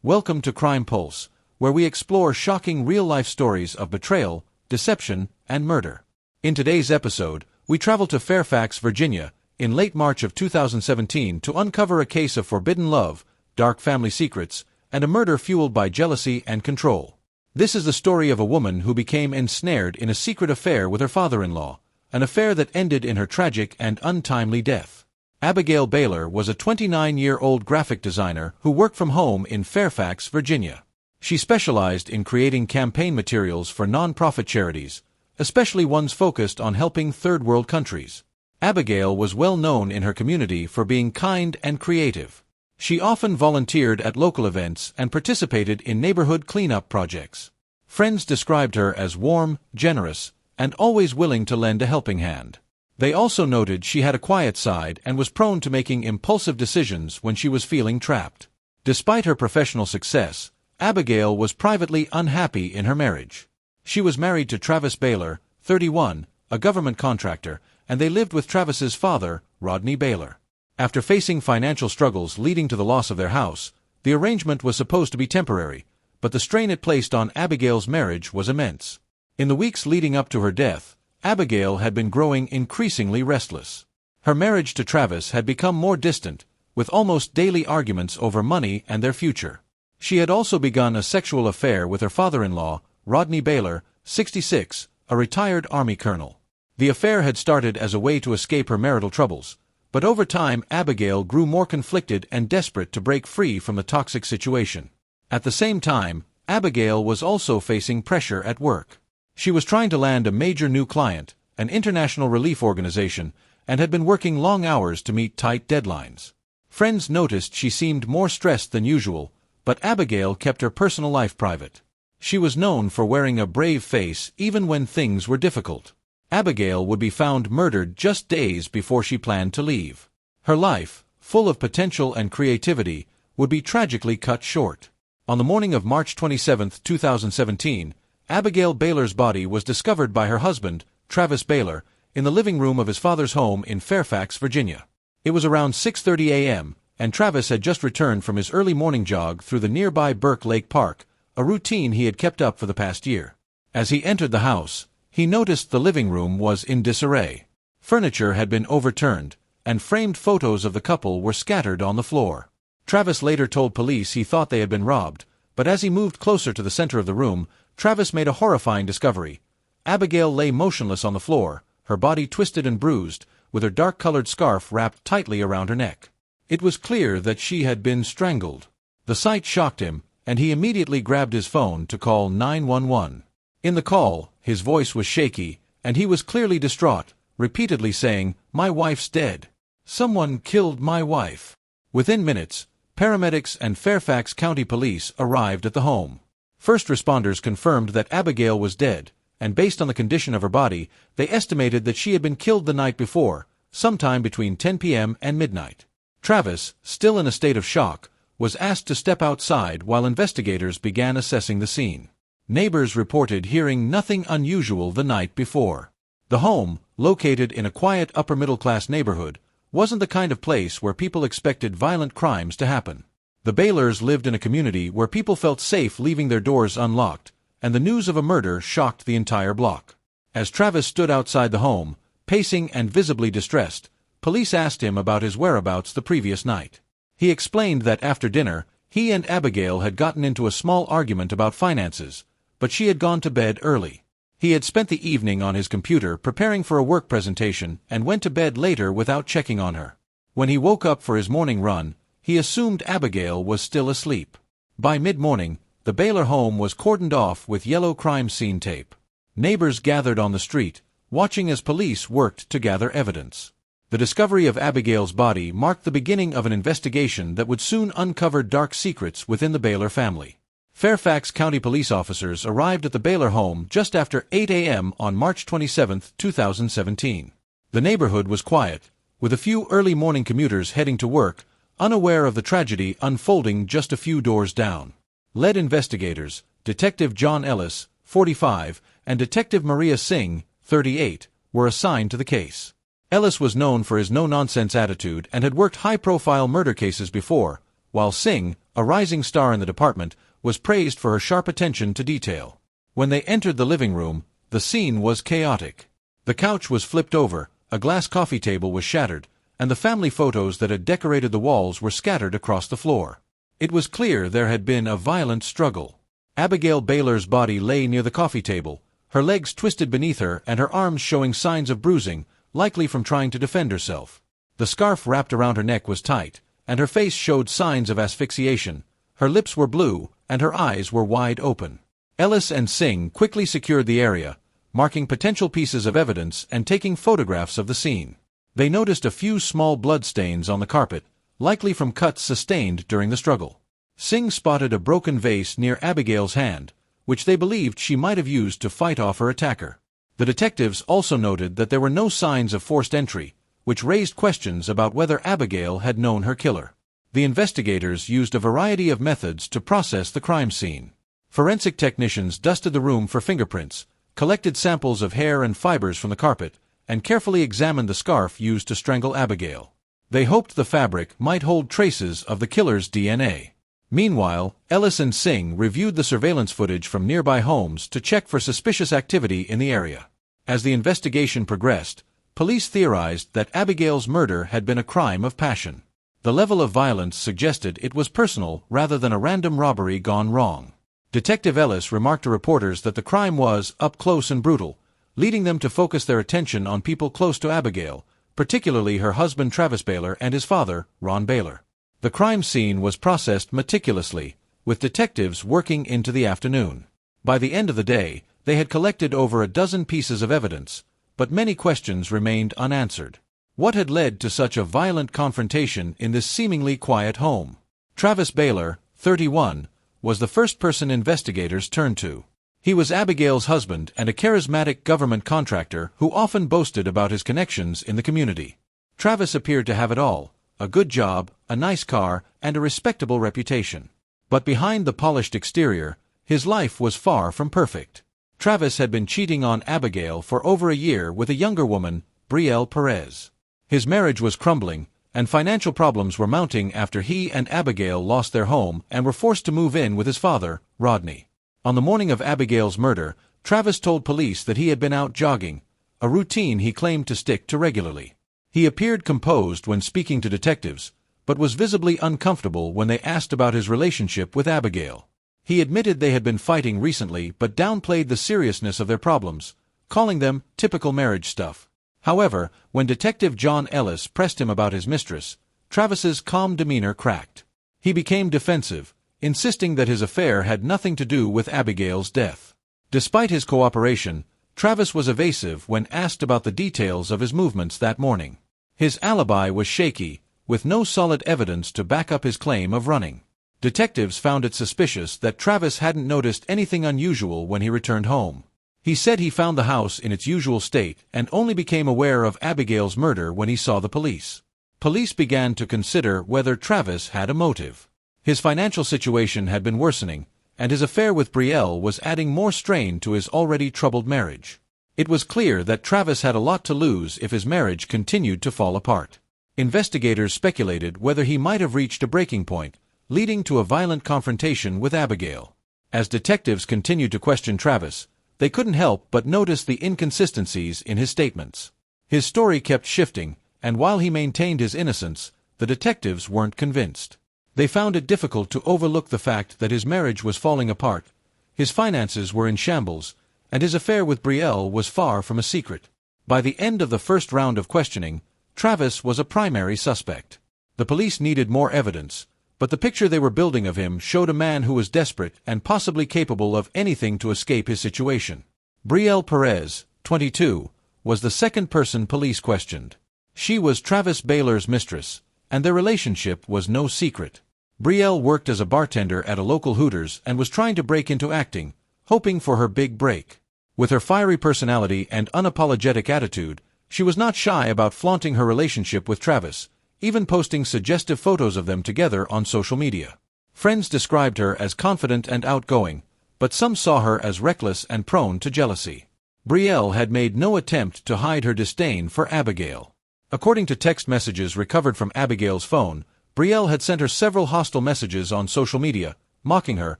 Welcome to Crime Pulse, where we explore shocking real-life stories of betrayal, deception, and murder. In today's episode, we travel to Fairfax, Virginia, in late March of 2017 to uncover a case of forbidden love, dark family secrets, and a murder fueled by jealousy and control. This is the story of a woman who became ensnared in a secret affair with her father-in-law, an affair that ended in her tragic and untimely death. Brielle Baylor was a 29-year-old graphic designer who worked from home in Fairfax, Virginia. She specialized in creating campaign materials for non-profit charities, especially ones focused on helping third-world countries. Brielle was well known in her community for being kind and creative. She often volunteered at local events and participated in neighborhood cleanup projects. Friends described her as warm, generous, and always willing to lend a helping hand. They also noted she had a quiet side and was prone to making impulsive decisions when she was feeling trapped. Despite her professional success, Brielle was privately unhappy in her marriage. She was married to Travis Baylor, 31, a government contractor, and they lived with Travis's father, Rodney Baylor. After facing financial struggles leading to the loss of their house, the arrangement was supposed to be temporary, but the strain it placed on Brielle's marriage was immense. In the weeks leading up to her death, Brielle had been growing increasingly restless. Her marriage to Travis had become more distant, with almost daily arguments over money and their future. She had also begun a sexual affair with her father-in-law, Rodney Baylor, 66, a retired Army colonel. The affair had started as a way to escape her marital troubles, but over time Brielle grew more conflicted and desperate to break free from the toxic situation. At the same time, Brielle was also facing pressure at work. She was trying to land a major new client, an international relief organization, and had been working long hours to meet tight deadlines. Friends noticed she seemed more stressed than usual, but Brielle kept her personal life private. She was known for wearing a brave face even when things were difficult. Brielle would be found murdered just days before she planned to leave. Her life, full of potential and creativity, would be tragically cut short. On the morning of March 27, 2017, Brielle Baylor's body was discovered by her husband, Travis Baylor, in the living room of his father's home in Fairfax, Virginia. It was around 6:30 a.m., and Travis had just returned from his early morning jog through the nearby Burke Lake Park, a routine he had kept up for the past year. As he entered the house, he noticed the living room was in disarray. Furniture had been overturned, and framed photos of the couple were scattered on the floor. Travis later told police he thought they had been robbed, but as he moved closer to the center of the room, Travis made a horrifying discovery. Brielle lay motionless on the floor, her body twisted and bruised, with her dark-colored scarf wrapped tightly around her neck. It was clear that she had been strangled. The sight shocked him, and he immediately grabbed his phone to call 911. In the call, his voice was shaky, and he was clearly distraught, repeatedly saying, "My wife's dead. Someone killed my wife." Within minutes, paramedics and Fairfax County Police arrived at the home. First responders confirmed that Brielle was dead, and based on the condition of her body, they estimated that she had been killed the night before, sometime between 10 p.m. and midnight. Travis, still in a state of shock, was asked to step outside while investigators began assessing the scene. Neighbors reported hearing nothing unusual the night before. The home, located in a quiet upper-middle-class neighborhood, wasn't the kind of place where people expected violent crimes to happen. The Baylors lived in a community where people felt safe leaving their doors unlocked, and the news of a murder shocked the entire block. As Travis stood outside the home, pacing and visibly distressed, police asked him about his whereabouts the previous night. He explained that after dinner, he and Brielle had gotten into a small argument about finances, but she had gone to bed early. He had spent the evening on his computer preparing for a work presentation and went to bed later without checking on her. When he woke up for his morning run, he assumed Brielle was still asleep. By mid-morning, the Baylor home was cordoned off with yellow crime scene tape. Neighbors gathered on the street, watching as police worked to gather evidence. The discovery of Brielle's body marked the beginning of an investigation that would soon uncover dark secrets within the Baylor family. Fairfax County police officers arrived at the Baylor home just after 8 a.m. on March 27, 2017. The neighborhood was quiet, with a few early morning commuters heading to work, unaware of the tragedy unfolding just a few doors down. Lead investigators, Detective John Ellis, 45, and Detective Maria Singh, 38, were assigned to the case. Ellis was known for his no-nonsense attitude and had worked high-profile murder cases before, while Singh, a rising star in the department, was praised for her sharp attention to detail. When they entered the living room, the scene was chaotic. The couch was flipped over, a glass coffee table was shattered, and the family photos that had decorated the walls were scattered across the floor. It was clear there had been a violent struggle. Abigail Baylor's body lay near the coffee table, her legs twisted beneath her and her arms showing signs of bruising, likely from trying to defend herself. The scarf wrapped around her neck was tight, and her face showed signs of asphyxiation. Her lips were blue, and her eyes were wide open. Ellis and Singh quickly secured the area, marking potential pieces of evidence and taking photographs of the scene. They noticed a few small bloodstains on the carpet, likely from cuts sustained during the struggle. Singh spotted a broken vase near Abigail's hand, which they believed she might have used to fight off her attacker. The detectives also noted that there were no signs of forced entry, which raised questions about whether Abigail had known her killer. The investigators used a variety of methods to process the crime scene. Forensic technicians dusted the room for fingerprints, collected samples of hair and fibers from the carpet, and carefully examined the scarf used to strangle Abigail. They hoped the fabric might hold traces of the killer's DNA. Meanwhile, Ellis and Singh reviewed the surveillance footage from nearby homes to check for suspicious activity in the area. As the investigation progressed, police theorized that Abigail's murder had been a crime of passion. The level of violence suggested it was personal rather than a random robbery gone wrong. Detective Ellis remarked to reporters that the crime was up close and brutal, leading them to focus their attention on people close to Abigail, particularly her husband Travis Baylor and his father, Ron Baylor. The crime scene was processed meticulously, with detectives working into the afternoon. By the end of the day, they had collected over a dozen pieces of evidence, but many questions remained unanswered. What had led to such a violent confrontation in this seemingly quiet home? Travis Baylor, 31, was the first person investigators turned to. He was Abigail's husband and a charismatic government contractor who often boasted about his connections in the community. Travis appeared to have it all: a good job, a nice car, and a respectable reputation. But behind the polished exterior, his life was far from perfect. Travis had been cheating on Abigail for over a year with a younger woman, Brielle Perez. His marriage was crumbling, and financial problems were mounting after he and Abigail lost their home and were forced to move in with his father, Rodney. On the morning of Abigail's murder, Travis told police that he had been out jogging, a routine he claimed to stick to regularly. He appeared composed when speaking to detectives, but was visibly uncomfortable when they asked about his relationship with Abigail. He admitted they had been fighting recently but downplayed the seriousness of their problems, calling them typical marriage stuff. However, when Detective John Ellis pressed him about his mistress, Travis's calm demeanor cracked. He became defensive, insisting that his affair had nothing to do with Abigail's death. Despite his cooperation, Travis was evasive when asked about the details of his movements that morning. His alibi was shaky, with no solid evidence to back up his claim of running. Detectives found it suspicious that Travis hadn't noticed anything unusual when he returned home. He said he found the house in its usual state and only became aware of Abigail's murder when he saw the police. Police began to consider whether Travis had a motive. His financial situation had been worsening, and his affair with Brielle was adding more strain to his already troubled marriage. It was clear that Travis had a lot to lose if his marriage continued to fall apart. Investigators speculated whether he might have reached a breaking point, leading to a violent confrontation with Abigail. As detectives continued to question Travis, they couldn't help but notice the inconsistencies in his statements. His story kept shifting, and while he maintained his innocence, the detectives weren't convinced. They found it difficult to overlook the fact that his marriage was falling apart, his finances were in shambles, and his affair with Brielle was far from a secret. By the end of the first round of questioning, Travis was a primary suspect. The police needed more evidence, but the picture they were building of him showed a man who was desperate and possibly capable of anything to escape his situation. Brielle Perez, 22, was the second person police questioned. She was Travis Baylor's mistress, and their relationship was no secret. Brielle worked as a bartender at a local Hooters and was trying to break into acting, hoping for her big break. With her fiery personality and unapologetic attitude, she was not shy about flaunting her relationship with Travis, even posting suggestive photos of them together on social media. Friends described her as confident and outgoing, but some saw her as reckless and prone to jealousy. Brielle had made no attempt to hide her disdain for Abigail. According to text messages recovered from Abigail's phone, Brielle had sent her several hostile messages on social media, mocking her,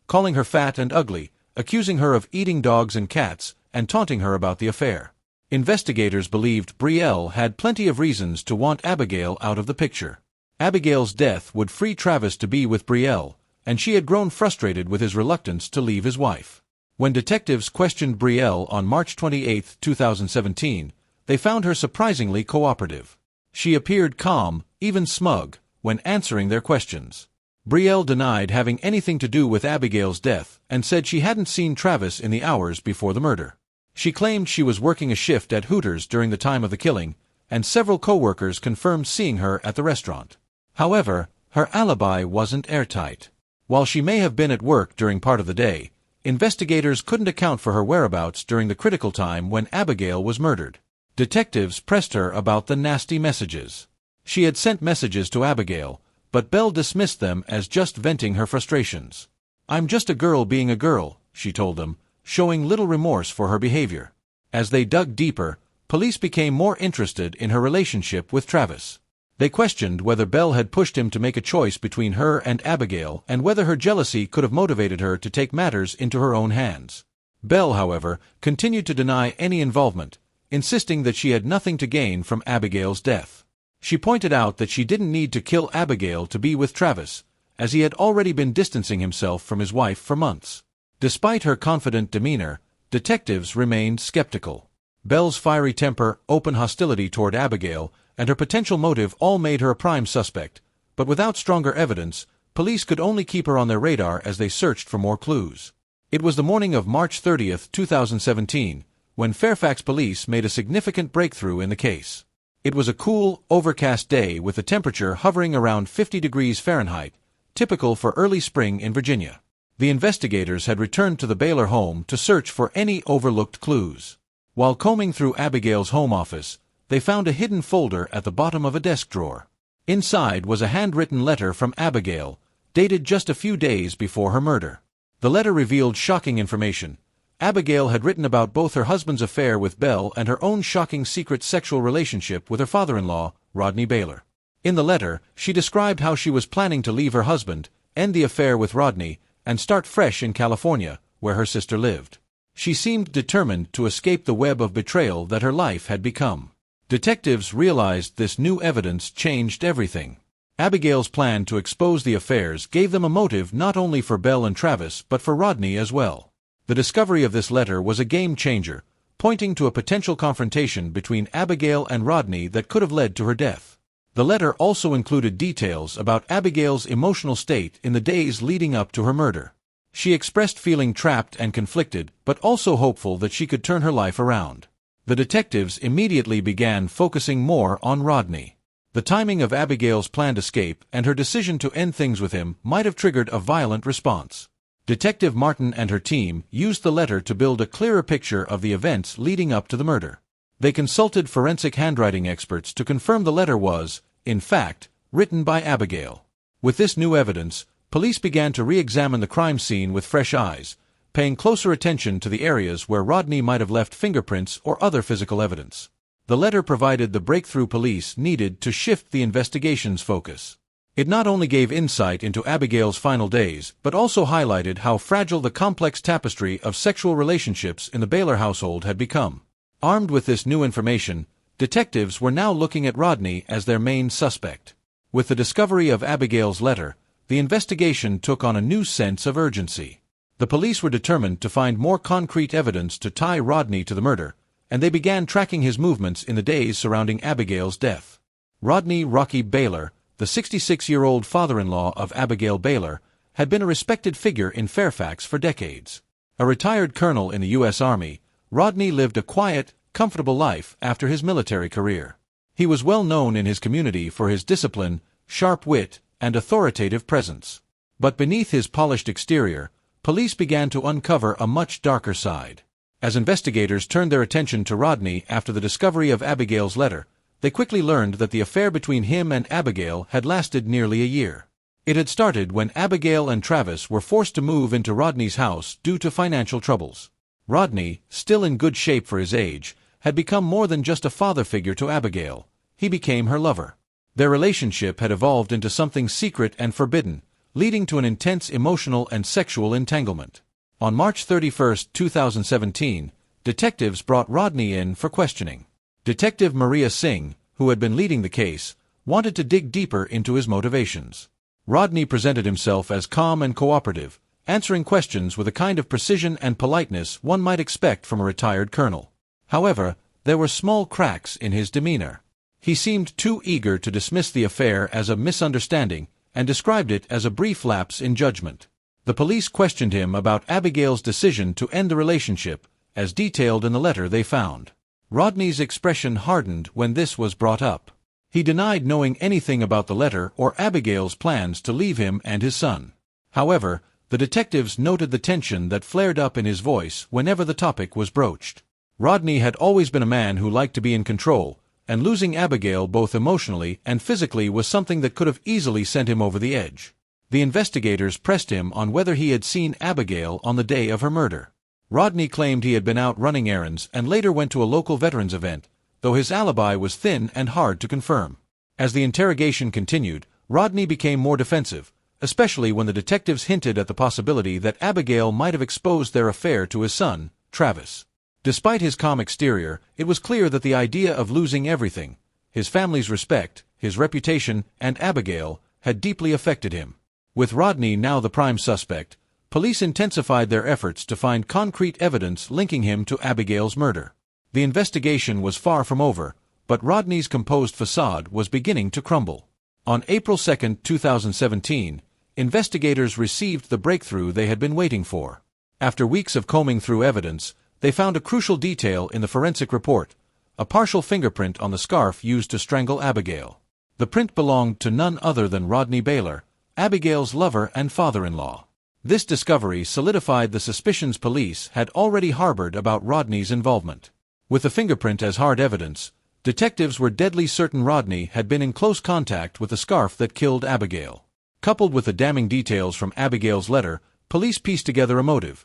calling her fat and ugly, accusing her of eating dogs and cats, and taunting her about the affair. Investigators believed Brielle had plenty of reasons to want Abigail out of the picture. Abigail's death would free Travis to be with Brielle, and she had grown frustrated with his reluctance to leave his wife. When detectives questioned Brielle on March 28, 2017, they found her surprisingly cooperative. She appeared calm, even smug, when answering their questions. Brielle denied having anything to do with Abigail's death and said she hadn't seen Travis in the hours before the murder. She claimed she was working a shift at Hooters during the time of the killing, and several co-workers confirmed seeing her at the restaurant. However, her alibi wasn't airtight. While she may have been at work during part of the day, investigators couldn't account for her whereabouts during the critical time when Abigail was murdered. Detectives pressed her about the nasty messages. She had sent messages to Abigail, but Belle dismissed them as just venting her frustrations. "I'm just a girl being a girl," she told them, showing little remorse for her behavior. As they dug deeper, police became more interested in her relationship with Travis. They questioned whether Belle had pushed him to make a choice between her and Abigail and whether her jealousy could have motivated her to take matters into her own hands. Belle, however, continued to deny any involvement, insisting that she had nothing to gain from Abigail's death. She pointed out that she didn't need to kill Abigail to be with Travis, as he had already been distancing himself from his wife for months. Despite her confident demeanor, detectives remained skeptical. Belle's fiery temper, open hostility toward Abigail, and her potential motive all made her a prime suspect, but without stronger evidence, police could only keep her on their radar as they searched for more clues. It was the morning of March 30, 2017, when Fairfax police made a significant breakthrough in the case. It was a cool, overcast day with the temperature hovering around 50 degrees Fahrenheit, typical for early spring in Virginia. The investigators had returned to the Baylor home to search for any overlooked clues. While combing through Abigail's home office, they found a hidden folder at the bottom of a desk drawer. Inside was a handwritten letter from Abigail, dated just a few days before her murder. The letter revealed shocking information. Abigail had written about both her husband's affair with Belle and her own shocking secret sexual relationship with her father-in-law, Rodney Baylor. In the letter, she described how she was planning to leave her husband, end the affair with Rodney, and start fresh in California, where her sister lived. She seemed determined to escape the web of betrayal that her life had become. Detectives realized this new evidence changed everything. Abigail's plan to expose the affairs gave them a motive not only for Belle and Travis but for Rodney as well. The discovery of this letter was a game-changer, pointing to a potential confrontation between Abigail and Rodney that could have led to her death. The letter also included details about Abigail's emotional state in the days leading up to her murder. She expressed feeling trapped and conflicted, but also hopeful that she could turn her life around. The detectives immediately began focusing more on Rodney. The timing of Abigail's planned escape and her decision to end things with him might have triggered a violent response. Detective Martin and her team used the letter to build a clearer picture of the events leading up to the murder. They consulted forensic handwriting experts to confirm the letter was, in fact, written by Abigail. With this new evidence, police began to re-examine the crime scene with fresh eyes, paying closer attention to the areas where Rodney might have left fingerprints or other physical evidence. The letter provided the breakthrough police needed to shift the investigation's focus. It not only gave insight into Abigail's final days, but also highlighted how fragile the complex tapestry of sexual relationships in the Baylor household had become. Armed with this new information, detectives were now looking at Rodney as their main suspect. With the discovery of Abigail's letter, the investigation took on a new sense of urgency. The police were determined to find more concrete evidence to tie Rodney to the murder, and they began tracking his movements in the days surrounding Abigail's death. Rodney "Rocky" Baylor, the 66-year-old father-in-law of Abigail Baylor, had been a respected figure in Fairfax for decades. A retired colonel in the U.S. Army, Rodney lived a quiet, comfortable life after his military career. He was well known in his community for his discipline, sharp wit, and authoritative presence. But beneath his polished exterior, police began to uncover a much darker side. As investigators turned their attention to Rodney after the discovery of Abigail's letter, they quickly learned that the affair between him and Abigail had lasted nearly a year. It had started when Abigail and Travis were forced to move into Rodney's house due to financial troubles. Rodney, still in good shape for his age, had become more than just a father figure to Abigail. He became her lover. Their relationship had evolved into something secret and forbidden, leading to an intense emotional and sexual entanglement. On March 31, 2017, detectives brought Rodney in for questioning. Detective Maria Singh, who had been leading the case, wanted to dig deeper into his motivations. Rodney presented himself as calm and cooperative, answering questions with a kind of precision and politeness one might expect from a retired colonel. However, there were small cracks in his demeanor. He seemed too eager to dismiss the affair as a misunderstanding and described it as a brief lapse in judgment. The police questioned him about Abigail's decision to end the relationship, as detailed in the letter they found. Rodney's expression hardened when this was brought up. He denied knowing anything about the letter or Abigail's plans to leave him and his son. However, the detectives noted the tension that flared up in his voice whenever the topic was broached. Rodney had always been a man who liked to be in control, and losing Abigail both emotionally and physically was something that could have easily sent him over the edge. The investigators pressed him on whether he had seen Abigail on the day of her murder. Rodney claimed he had been out running errands and later went to a local veterans event, though his alibi was thin and hard to confirm. As the interrogation continued, Rodney became more defensive, especially when the detectives hinted at the possibility that Abigail might have exposed their affair to his son, Travis. Despite his calm exterior, it was clear that the idea of losing everything, his family's respect, his reputation, and Abigail, had deeply affected him. With Rodney now the prime suspect, police intensified their efforts to find concrete evidence linking him to Abigail's murder. The investigation was far from over, but Rodney's composed facade was beginning to crumble. On April 2, 2017, investigators received the breakthrough they had been waiting for. After weeks of combing through evidence, they found a crucial detail in the forensic report, a partial fingerprint on the scarf used to strangle Abigail. The print belonged to none other than Rodney Baylor, Abigail's lover and father-in-law. This discovery solidified the suspicions police had already harbored about Rodney's involvement. With the fingerprint as hard evidence, detectives were deadly certain Rodney had been in close contact with the scarf that killed Abigail. Coupled with the damning details from Abigail's letter, police pieced together a motive.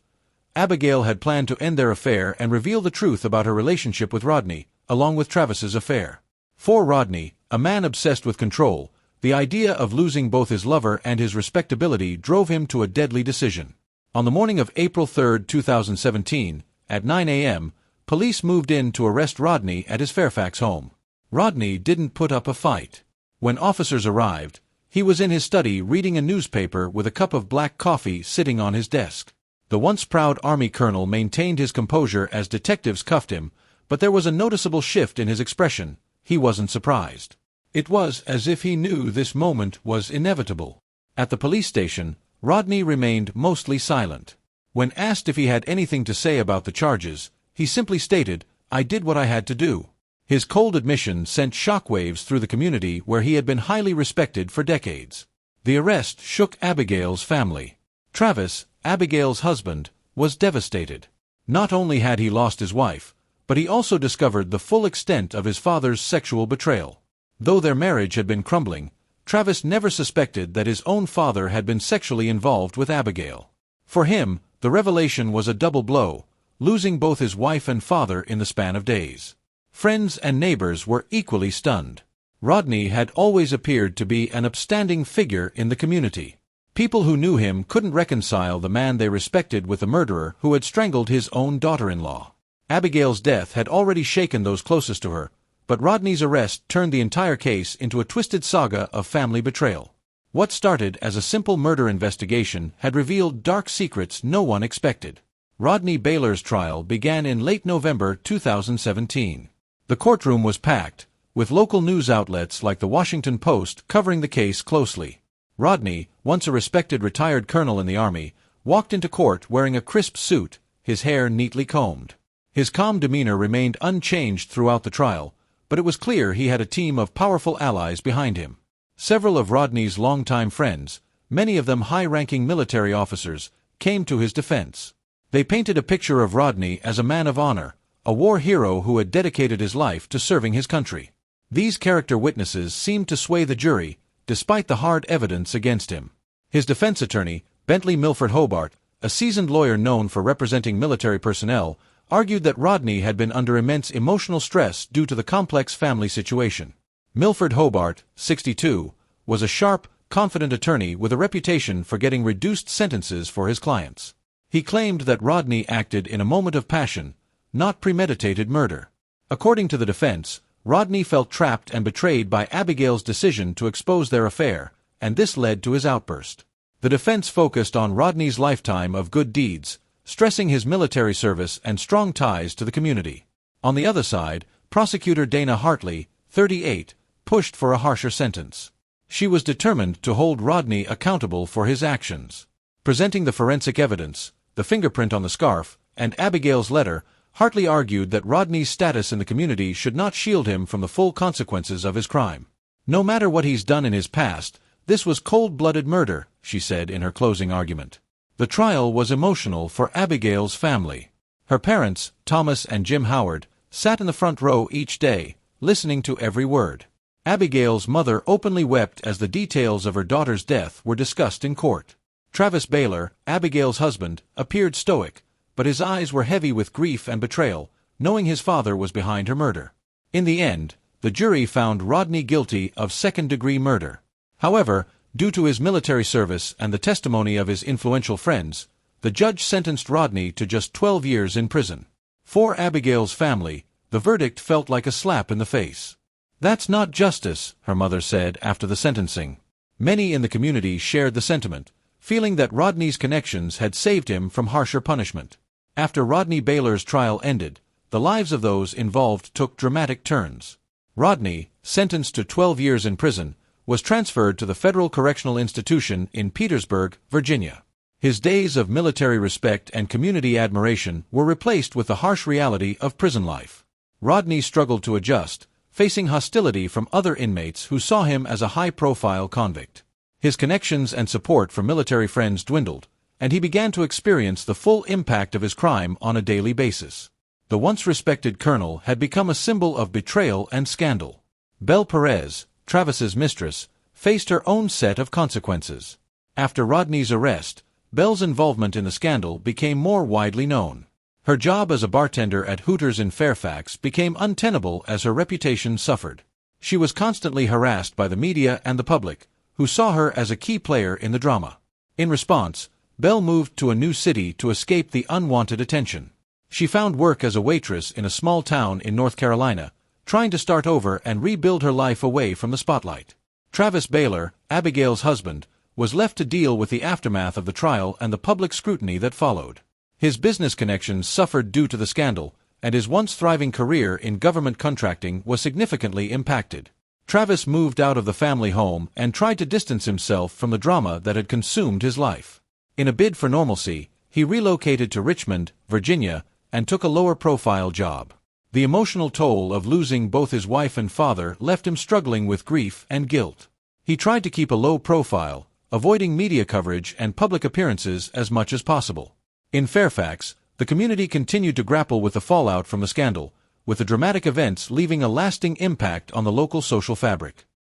Abigail had planned to end their affair and reveal the truth about her relationship with Rodney, along with Travis's affair. For Rodney, a man obsessed with control, the idea of losing both his lover and his respectability drove him to a deadly decision. On the morning of April 3, 2017, at 9 a.m., police moved in to arrest Rodney at his Fairfax home. Rodney didn't put up a fight. When officers arrived, he was in his study reading a newspaper with a cup of black coffee sitting on his desk. The once proud Army colonel maintained his composure as detectives cuffed him, but there was a noticeable shift in his expression. He wasn't surprised. It was as if he knew this moment was inevitable. At the police station, Rodney remained mostly silent. When asked if he had anything to say about the charges, he simply stated, "I did what I had to do." His cold admission sent shockwaves through the community where he had been highly respected for decades. The arrest shook Abigail's family. Travis, Abigail's husband, was devastated. Not only had he lost his wife, but he also discovered the full extent of his father's sexual betrayal. Though their marriage had been crumbling, Travis never suspected that his own father had been sexually involved with Abigail. For him, the revelation was a double blow, losing both his wife and father in the span of days. Friends and neighbors were equally stunned. Rodney had always appeared to be an upstanding figure in the community. People who knew him couldn't reconcile the man they respected with the murderer who had strangled his own daughter-in-law. Abigail's death had already shaken those closest to her, but Rodney's arrest turned the entire case into a twisted saga of family betrayal. What started as a simple murder investigation had revealed dark secrets no one expected. Rodney Baylor's trial began in late November 2017. The courtroom was packed, with local news outlets like the Washington Post covering the case closely. Rodney, once a respected retired colonel in the Army, walked into court wearing a crisp suit, his hair neatly combed. His calm demeanor remained unchanged throughout the trial, but it was clear he had a team of powerful allies behind him. Several of Rodney's longtime friends, many of them high-ranking military officers, came to his defense. They painted a picture of Rodney as a man of honor, a war hero who had dedicated his life to serving his country. These character witnesses seemed to sway the jury, despite the hard evidence against him. His defense attorney, Bentley Milford Hobart, a seasoned lawyer known for representing military personnel, argued that Rodney had been under immense emotional stress due to the complex family situation. Milford Hobart, 62, was a sharp, confident attorney with a reputation for getting reduced sentences for his clients. He claimed that Rodney acted in a moment of passion, not premeditated murder. According to the defense, Rodney felt trapped and betrayed by Abigail's decision to expose their affair, and this led to his outburst. The defense focused on Rodney's lifetime of good deeds, stressing his military service and strong ties to the community. On the other side, prosecutor Dana Hartley, 38, pushed for a harsher sentence. She was determined to hold Rodney accountable for his actions. Presenting the forensic evidence, the fingerprint on the scarf, and Abigail's letter, Hartley argued that Rodney's status in the community should not shield him from the full consequences of his crime. No matter what he's done in his past, this was cold-blooded murder, she said in her closing argument. The trial was emotional for Abigail's family. Her parents, Thomas and Jim Howard, sat in the front row each day, listening to every word. Abigail's mother openly wept as the details of her daughter's death were discussed in court. Travis Baylor, Abigail's husband, appeared stoic, but his eyes were heavy with grief and betrayal, knowing his father was behind her murder. In the end, the jury found Rodney guilty of second-degree murder. However, due to his military service and the testimony of his influential friends, the judge sentenced Rodney to just 12 years in prison. For Abigail's family, the verdict felt like a slap in the face. "That's not justice," her mother said after the sentencing. Many in the community shared the sentiment, feeling that Rodney's connections had saved him from harsher punishment. After Rodney Baylor's trial ended, the lives of those involved took dramatic turns. Rodney, sentenced to 12 years in prison, was transferred to the Federal Correctional Institution in Petersburg, Virginia. His days of military respect and community admiration were replaced with the harsh reality of prison life. Rodney struggled to adjust, facing hostility from other inmates who saw him as a high-profile convict. His connections and support from military friends dwindled, and he began to experience the full impact of his crime on a daily basis. The once respected colonel had become a symbol of betrayal and scandal. Brielle Perez, Travis's mistress, faced her own set of consequences. After Rodney's arrest, Brielle's involvement in the scandal became more widely known. Her job as a bartender at Hooters in Fairfax became untenable as her reputation suffered. She was constantly harassed by the media and the public, who saw her as a key player in the drama. In response, Brielle moved to a new city to escape the unwanted attention. She found work as a waitress in a small town in North Carolina, trying to start over and rebuild her life away from the spotlight. Travis Baylor, Abigail's husband, was left to deal with the aftermath of the trial and the public scrutiny that followed. His business connections suffered due to the scandal, and his once thriving career in government contracting was significantly impacted. Travis moved out of the family home and tried to distance himself from the drama that had consumed his life. In a bid for normalcy, he relocated to Richmond, Virginia, and took a lower-profile job. The emotional toll of losing both his wife and father left him struggling with grief and guilt. He tried to keep a low profile, avoiding media coverage and public appearances as much as possible. In Fairfax, the community continued to grapple with the fallout from the scandal, with the dramatic events leaving a lasting impact on the local social fabric.